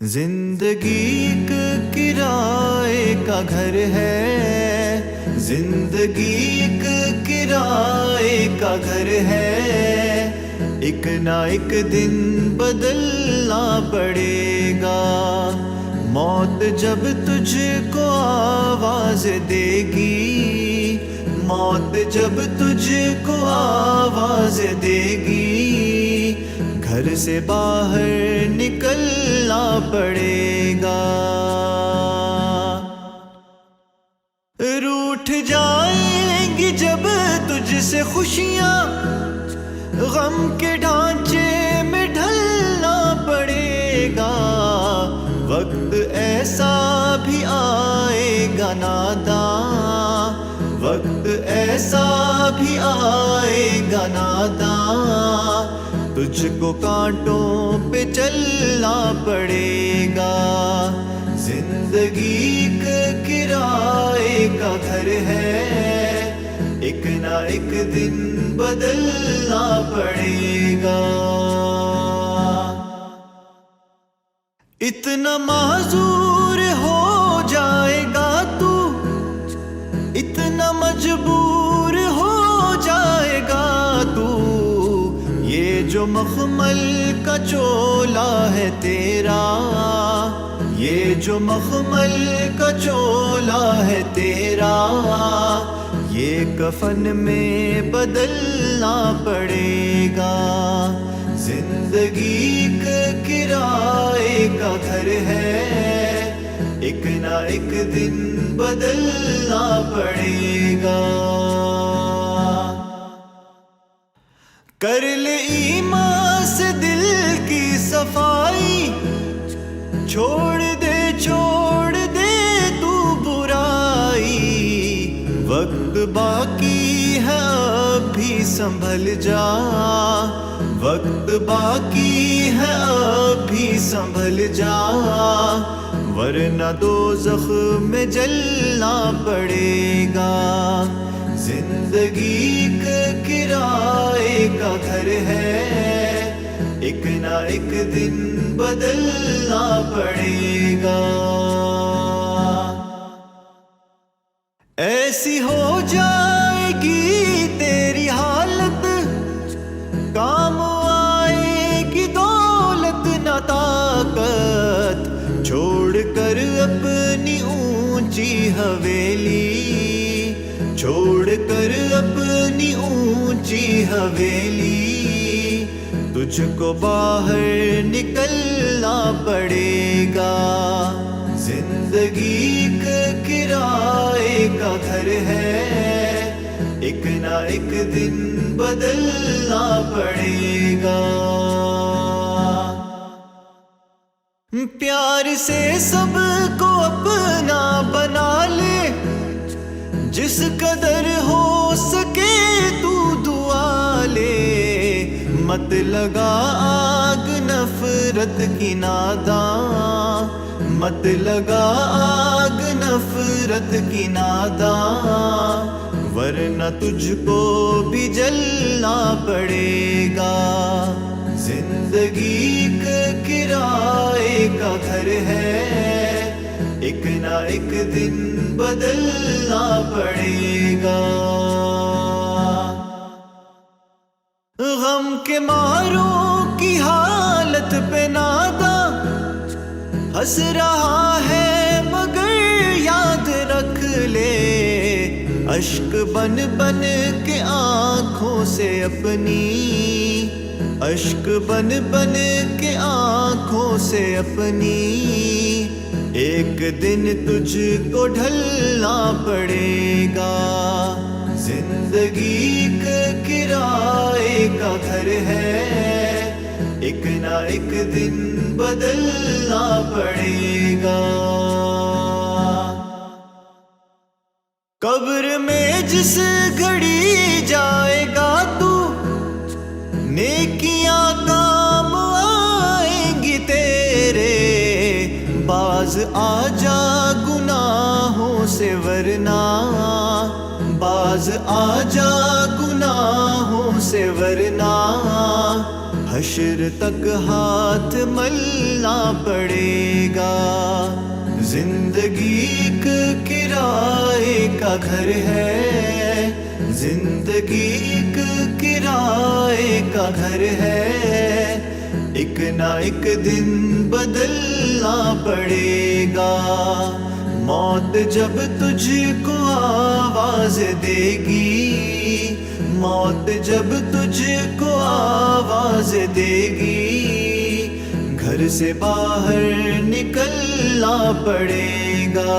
زندگی ایک کرائے کا گھر ہے، زندگی ایک کرائے کا گھر ہے، ایک نہ ایک دن بدلنا پڑے گا۔ موت جب تجھ کو آواز دے گی، موت جب تجھ کو آواز دے گی، گھر سے باہر نکلنا پڑے گا۔ روٹھ جائیں گی جب تجھ سے خوشیاں، غم کے ڈھانچے میں ڈھلنا پڑے گا۔ وقت ایسا بھی آئے گا ناداں، وقت ایسا بھی آئے گا ناداں، تجھ کو کانٹوں پہ چلنا پڑے گا۔ زندگی ایک کرائے کا گھر ہے، ایک نہ ایک دن بدلنا پڑے گا۔ اتنا معذور ہو جائے گا تو، اتنا مجبور ہو جائے گا تو، یہ جو مخمل کا چولا ہے تیرا، یہ جو مخمل کا چولا ہے تیرا، یہ کفن میں بدلنا پڑے گا۔ زندگی ایک کرائے کا گھر ہے، ایک نہ ایک دن بدلنا پڑے گا۔ کر لے ایمان سے دل کی صفائی، چھوڑ دے تو برائی، وقت باقی ہے اب بھی سنبھل جا، وقت باقی ہے اب بھی سنبھل جا، ورنہ دوزخ میں جلنا پڑے گا۔ زندگی ایک کرائے کا گھر ہے، ایک نہ ایک دن بدلنا پڑے گا۔ ایسی ہو جائے گی تیری حالت، کام آئے گی دولت نہ طاقت، چھوڑ کر اپنی اونچی حویلی، چھوڑ کر اپنی اونچی حویلی، تجھ کو باہر نکلنا پڑے گا۔ زندگی ایک کرائے کا گھر ہے، ایک نہ ایک دن بدلنا پڑے گا۔ پیار سے سب کو اپنا بنا لے، جس قدر ہو سکے تو دعا لے، مت لگا آگ نفرت کی ناداں، مت لگا آگ نفرت کی ناداں، ورنہ تجھ کو بھی جلنا پڑے گا۔ زندگی ایک کرائے کا گھر ہے، ایک نہ ایک دن بدلنا پڑے گا۔ غم کے ماروں کی حالت پہ ناداں ہنس رہا ہے، مگر یاد رکھ لے، اشک بن بن کے آنکھوں سے اپنی، اشک بن بن کے آنکھوں سے اپنی، ایک دن تجھ کو ڈھلنا پڑے گا۔ زندگی ایک کرائے کا گھر ہے، ایک نہ ایک دن بدلنا پڑے گا۔ قبر میں جس گھڑی جائے گا تو، نیکیاں کام آئیں گی تیرے، باز آ جا گناہوں سے ورنہ، باز آ جا گناہوں سے ورنہ، حشر تک ہاتھ ملنا پڑے گا. زندگی ایک کرائے کا گھر ہے، زندگی ایک کرائے کا گھر ہے، ایک نہ ایک دن بدلنا پڑے گا. موت جب تجھ کو آواز دے گی، موت جب تجھ کو آواز دے گی، گھر سے باہر نکلنا پڑے گا.